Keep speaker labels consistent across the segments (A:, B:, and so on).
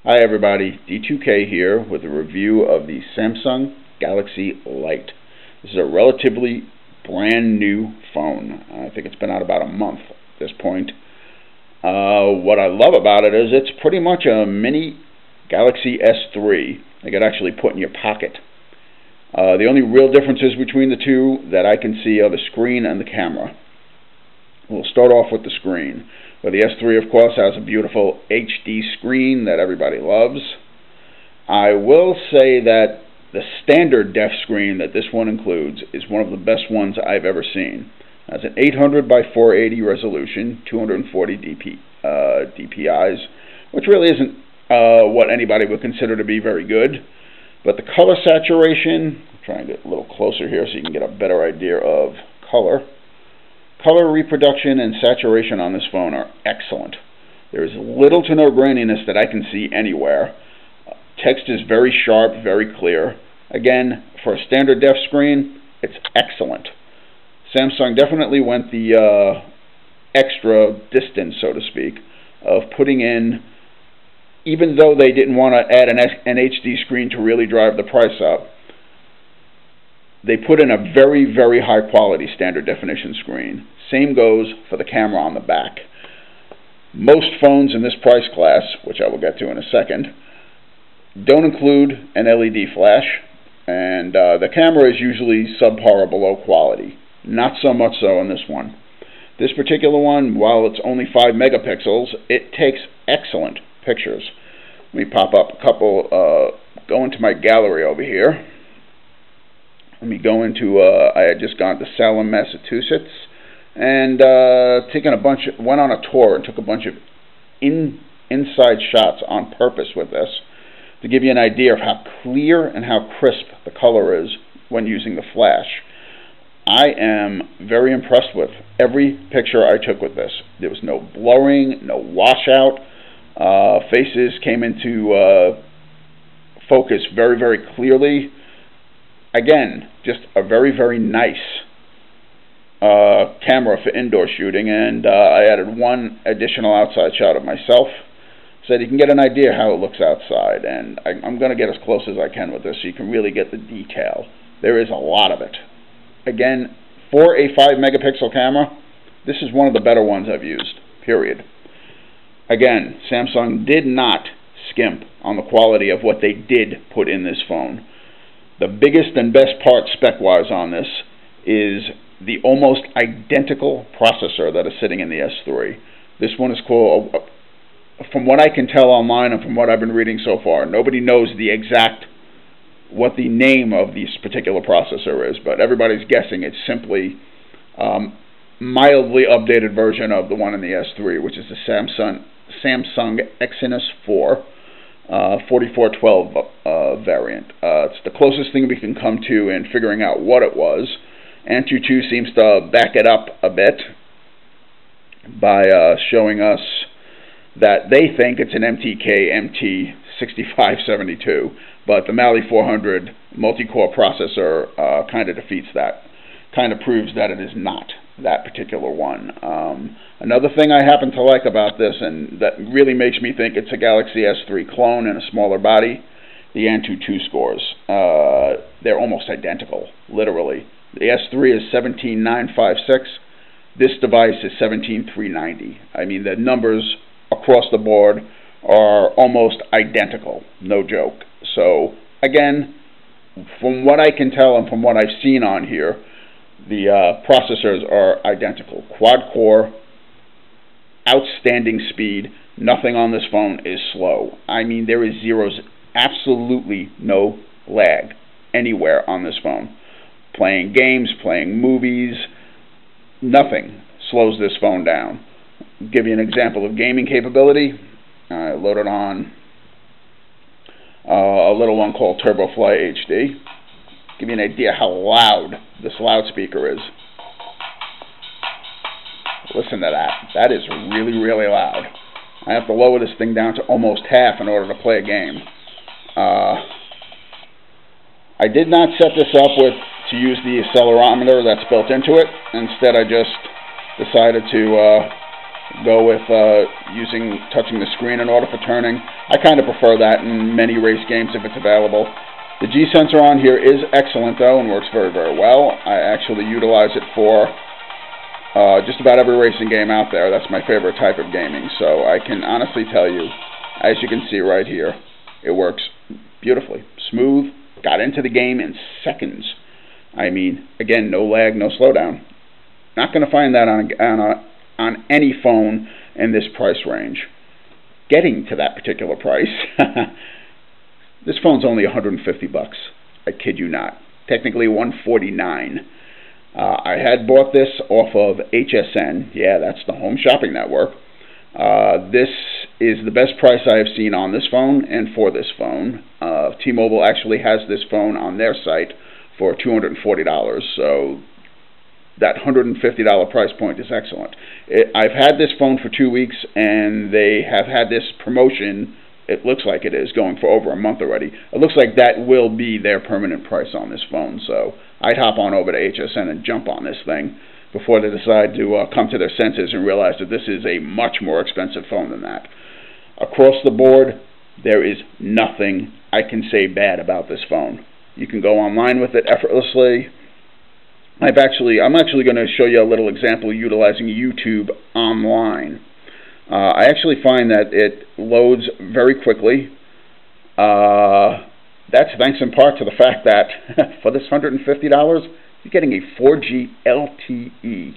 A: Hi everybody, D2K here with a review of the Samsung Galaxy Lite. This is a relatively brand new phone. I think it's been out about a month at this point. What I love about it is it's pretty much a mini Galaxy S3 that you could actually put in your pocket. The only real differences between the two that I can see are the screen and the camera. We'll start off with the screen. Well, the S3, of course, has a beautiful HD screen that everybody loves. I will say that the standard def screen that this one includes is one of the best ones I've ever seen. It has an 800 by 480 resolution, 240 DPIs, which really isn't what anybody would consider to be very good. But the color saturation, I'm trying to get a little closer here so you can get a better idea of color. Color reproduction and saturation on this phone are excellent. There is little to no graininess that I can see anywhere. Text is very sharp, very clear. Again, for a standard def screen, it's excellent. Samsung definitely went the extra distance, so to speak, of putting in, even though they didn't want to add an HD screen to really drive the price up, they put in a very, very high quality standard definition screen. Same goes for the camera on the back. Most phones in this price class, which I will get to in a second, don't include an LED flash, and the camera is usually subpar or below quality. Not so much so in this one. This particular one, while it's only 5 megapixels, it takes excellent pictures. Let me pop up a couple, go into my gallery over here. Let me go into, I had just gone to Salem, Massachusetts, and went on a tour and took a bunch of inside shots on purpose with this to give you an idea of how clear and how crisp the color is when using the flash. I am very impressed with every picture I took with this. There was no blurring, no washout. Faces came into focus very, very clearly. Again, just a very, very nice camera for indoor shooting, and I added one additional outside shot of myself so that you can get an idea how it looks outside, and I'm going to get as close as I can with this so you can really get the detail. There is a lot of it. Again, for a 5 megapixel camera, this is one of the better ones I've used, period. Again, Samsung did not skimp on the quality of what they did put in this phone. The biggest and best part spec-wise on this is the almost identical processor that is sitting in the S3. This one is called, from what I can tell online and from what I've been reading so far, nobody knows what the name of this particular processor is, but everybody's guessing it's simply mildly updated version of the one in the S3, which is the Samsung Exynos 4. 4412 variant. It's the closest thing we can come to in figuring out what it was. Antutu seems to back it up a bit by showing us that they think it's an MTK MT6572, but the Mali 400 multi-core processor kind of defeats that, kind of proves that it is not that particular one. Another thing I happen to like about this, and that really makes me think it's a Galaxy S3 clone in a smaller body, the Antutu scores. They're almost identical, literally. The S3 is 17956. This device is 17390. I mean, the numbers across the board are almost identical, no joke. So, again, from what I can tell and from what I've seen on here, the processors are identical. Quad-core, outstanding speed. Nothing on this phone is slow. I mean, there is absolutely no lag anywhere on this phone. Playing games, playing movies, nothing slows this phone down. I'll give you an example of gaming capability. I loaded on a little one called TurboFly HD. Give you an idea how loud this loudspeaker is. Listen to that. That is really, really loud. I have to lower this thing down to almost half in order to play a game. I did not set this up to use the accelerometer that's built into it. Instead, I just decided to go with touching the screen in order for turning. I kind of prefer that in many race games if it's available. The G sensor on here is excellent though and works very, very well. I actually utilize it for just about every racing game out there. That's my favorite type of gaming. So I can honestly tell you, as you can see right here, it works beautifully. Smooth, got into the game in seconds. I mean, again, no lag, no slowdown. Not going to find that on any phone in this price range. Getting to that particular price, this phone's only $150. I kid you not. Technically $149. I had bought this off of HSN. Yeah, that's the Home Shopping Network. This is the best price I have seen on this phone and for this phone. T-Mobile actually has this phone on their site for $240, so that $150 price point is excellent. I've had this phone for 2 weeks, and they have had this promotion, it looks like it is, going for over a month already. It looks like that will be their permanent price on this phone, so I'd hop on over to HSN and jump on this thing before they decide to come to their senses and realize that this is a much more expensive phone than that. Across the board, there is nothing I can say bad about this phone. You can go online with it effortlessly. I'm actually going to show you a little example utilizing YouTube online. I actually find that it loads very quickly. That's thanks in part to the fact that for this $150, you're getting a 4G LTE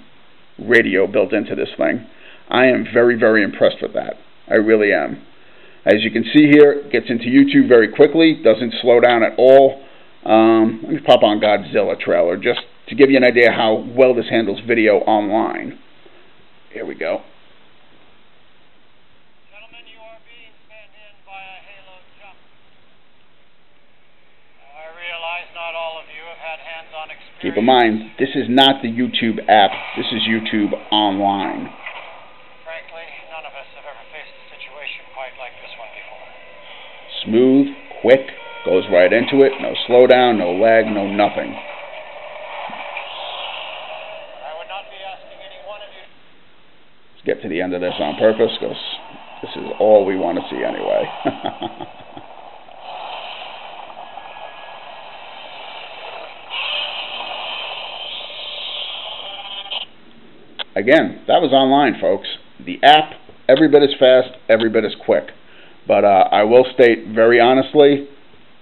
A: radio built into this thing. I am very, very impressed with that. I really am. As you can see here, it gets into YouTube very quickly, doesn't slow down at all. Let me pop on Godzilla trailer just to give you an idea how well this handles video online. Here we go.
B: Gentlemen, you are being fed in by a halo jump. I realize not all of you have had hands-on experience.
A: Keep in mind, this is not the YouTube app. This is YouTube online.
B: Frankly, none of us have ever faced a situation quite like this one before.
A: Smooth, quick, goes right into it, no slowdown, no lag, no nothing.
B: I would not be asking any one of you.
A: Let's get to the end of this on purpose because this is all we want to see anyway. Again, that was online, folks. The app, every bit as fast, every bit as quick. But I will state very honestly,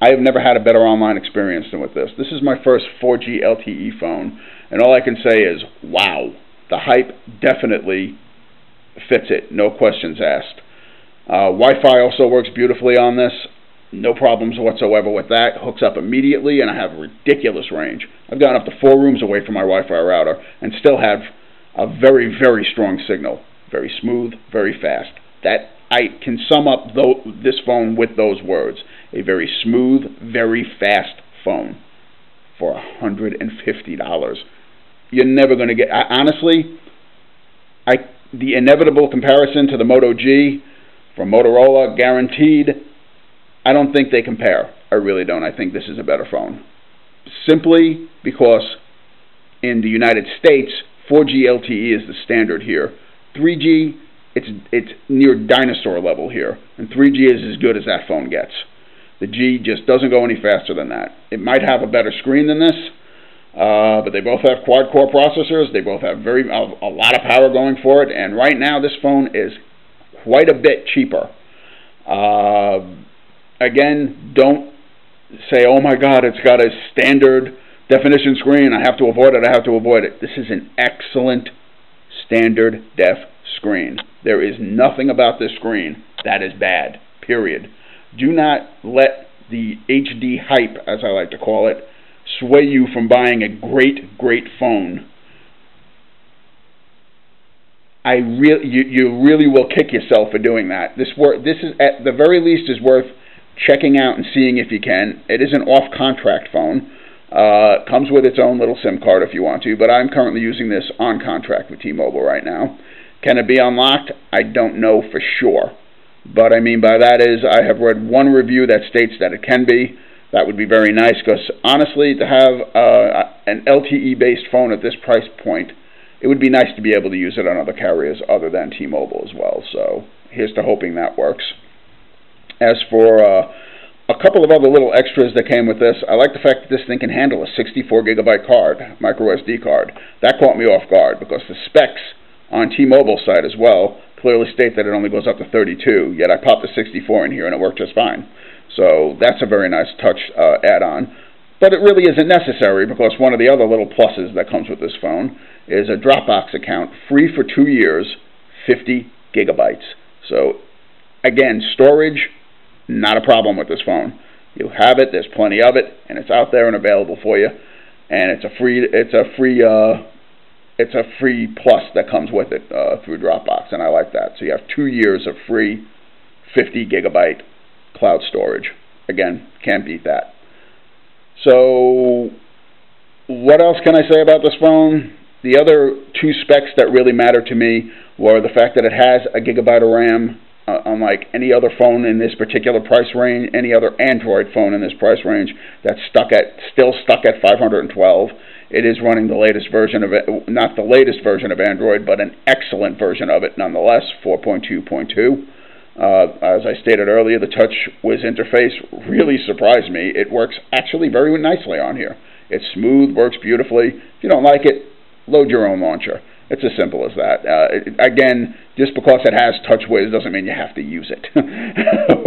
A: I have never had a better online experience than with this. This is my first 4G LTE phone, and all I can say is, wow. The hype definitely fits it, no questions asked. Wi-Fi also works beautifully on this. No problems whatsoever with that. Hooks up immediately, and I have ridiculous range. I've gone up to 4 rooms away from my Wi-Fi router and still have a very, very strong signal. Very smooth, very fast. That I can sum up this phone with those words. A very smooth, very fast phone for $150. You're never going to get... honestly, the inevitable comparison to the Moto G from Motorola, guaranteed, I don't think they compare. I really don't. I think this is a better phone. Simply because in the United States, 4G LTE is the standard here. 3G, it's near dinosaur level here, and 3G is as good as that phone gets. The G just doesn't go any faster than that. It might have a better screen than this, but they both have quad-core processors. They both have a lot of power going for it, and right now this phone is quite a bit cheaper. Again, don't say, oh my God, it's got a standard definition screen, I have to avoid it, I have to avoid it. This is an excellent standard def screen. There is nothing about this screen that is bad, period. Do not let the HD hype, as I like to call it, sway you from buying a great, great phone. You really will kick yourself for doing that. This is, at the very least, is worth checking out and seeing if you can. It is an off-contract phone. Comes with its own little SIM card if you want to, but I'm currently using this on contract with T-Mobile right now. Can it be unlocked? I don't know for sure. But I mean by that is I have read one review that states that it can be. That would be very nice because honestly, to have an LTE-based phone at this price point it would be nice to be able to use it on other carriers other than T-Mobile as well. So here's to hoping that works. As for a couple of other little extras that came with this, I like the fact that this thing can handle a 64 gigabyte card, micro SD card. That caught me off guard because the specs on T-Mobile side as well clearly state that it only goes up to 32, yet I popped a 64 in here and it worked just fine. So that's a very nice touch add-on. But it really isn't necessary because one of the other little pluses that comes with this phone is a Dropbox account, free for 2 years, 50 gigabytes. So again, storage, not a problem with this phone. You have it, there's plenty of it, and it's out there and available for you. And it's a free plus that comes with it through Dropbox, and I like that. So you have 2 years of free 50 gigabyte cloud storage. Again, can't beat that. So what else can I say about this phone? The other two specs that really matter to me were the fact that it has a gigabyte of RAM, unlike any other phone in this particular price range, any other Android phone in this price range that's still stuck at 512. It is running the latest version of it, not the latest version of Android, but an excellent version of it nonetheless, 4.2.2. As I stated earlier, the TouchWiz interface really surprised me. It works actually very nicely on here. It's smooth, works beautifully. If you don't like it, load your own launcher. It's as simple as that. Again, just because it has TouchWiz doesn't mean you have to use it.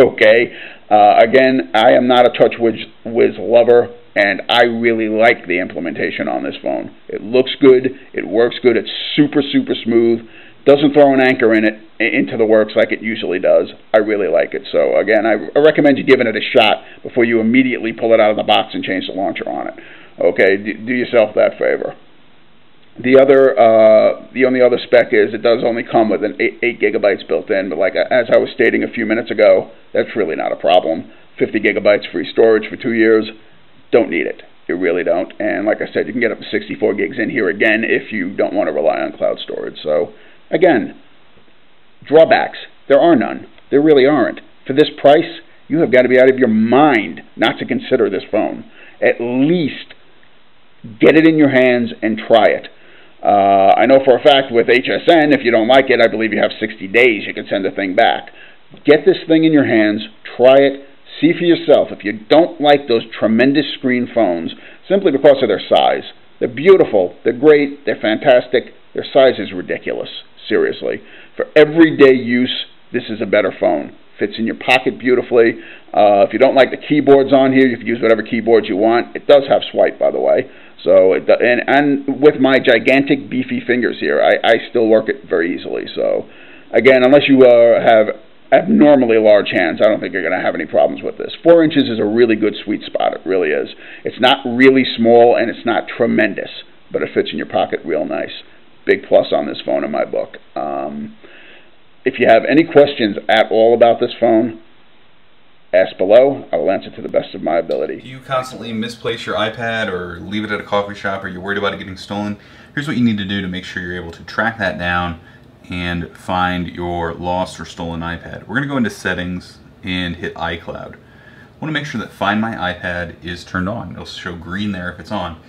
A: Okay? Again, I am not a TouchWiz lover, and I really like the implementation on this phone. It looks good. It works good. It's super, super smooth. Doesn't throw an anchor into the works like it usually does. I really like it. So again, I recommend you giving it a shot before you immediately pull it out of the box and change the launcher on it. Okay? Do yourself that favor. The only other spec is it does only come with an 8 gigabytes built in, but like as I was stating a few minutes ago, that's really not a problem. 50 gigabytes free storage for 2 years, don't need it. You really don't. And like I said, you can get up to 64 gigs in here again if you don't want to rely on cloud storage. So again, drawbacks, there are none. There really aren't. For this price, you have got to be out of your mind not to consider this phone. At least get it in your hands and try it. I know for a fact with HSN, if you don't like it, I believe you have 60 days. You can send the thing back. Get this thing in your hands, try it, see for yourself. If you don't like those tremendous screen phones, simply because of their size, they're beautiful, they're great, they're fantastic, their size is ridiculous, seriously. For everyday use, this is a better phone. Fits in your pocket beautifully. If you don't like the keyboards on here, you can use whatever keyboards you want. It does have swipe, by the way. So and with my gigantic beefy fingers here, I still work it very easily. So again, unless you have abnormally large hands, I don't think you're going to have any problems with this. 4 inches is a really good sweet spot. It really is. It's not really small and it's not tremendous, but it fits in your pocket real nice. Big plus on this phone in my book. If you have any questions at all about this phone, ask below. I will answer to the best of my ability.
C: Do you constantly misplace your iPad or leave it at a coffee shop, or you're worried about it getting stolen? Here's what you need to do to make sure you're able to track that down and find your lost or stolen iPad. We're going to go into settings and hit iCloud. I want to make sure that Find My iPad is turned on. It'll show green there if it's on.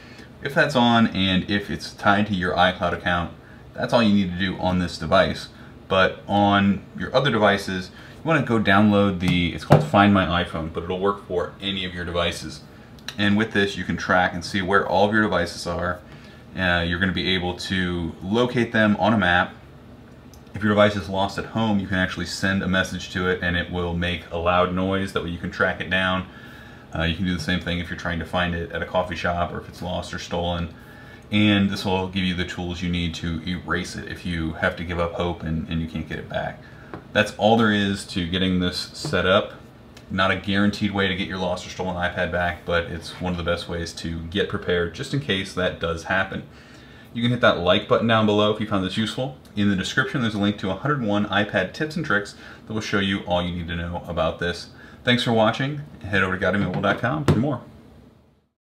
C: If that's on and if it's tied to your iCloud account, that's all you need to do on this device. But on your other devices, you want to go download it's called Find My iPhone, but it'll work for any of your devices. And with this, you can track and see where all of your devices are. You're going to be able to locate them on a map. If your device is lost at home, you can actually send a message to it and it will make a loud noise. That way you can track it down. You can do the same thing if you're trying to find it at a coffee shop or if it's lost or stolen. And this will give you the tools you need to erase it if you have to give up hope and you can't get it back. That's all there is to getting this set up. Not a guaranteed way to get your lost or stolen iPad back, but it's one of the best ways to get prepared just in case that does happen. You can hit that like button down below if you found this useful. In the description, there's a link to 101 iPad tips and tricks that will show you all you need to know about this. Thanks for watching. Head over to GodDamnMobile.com for more.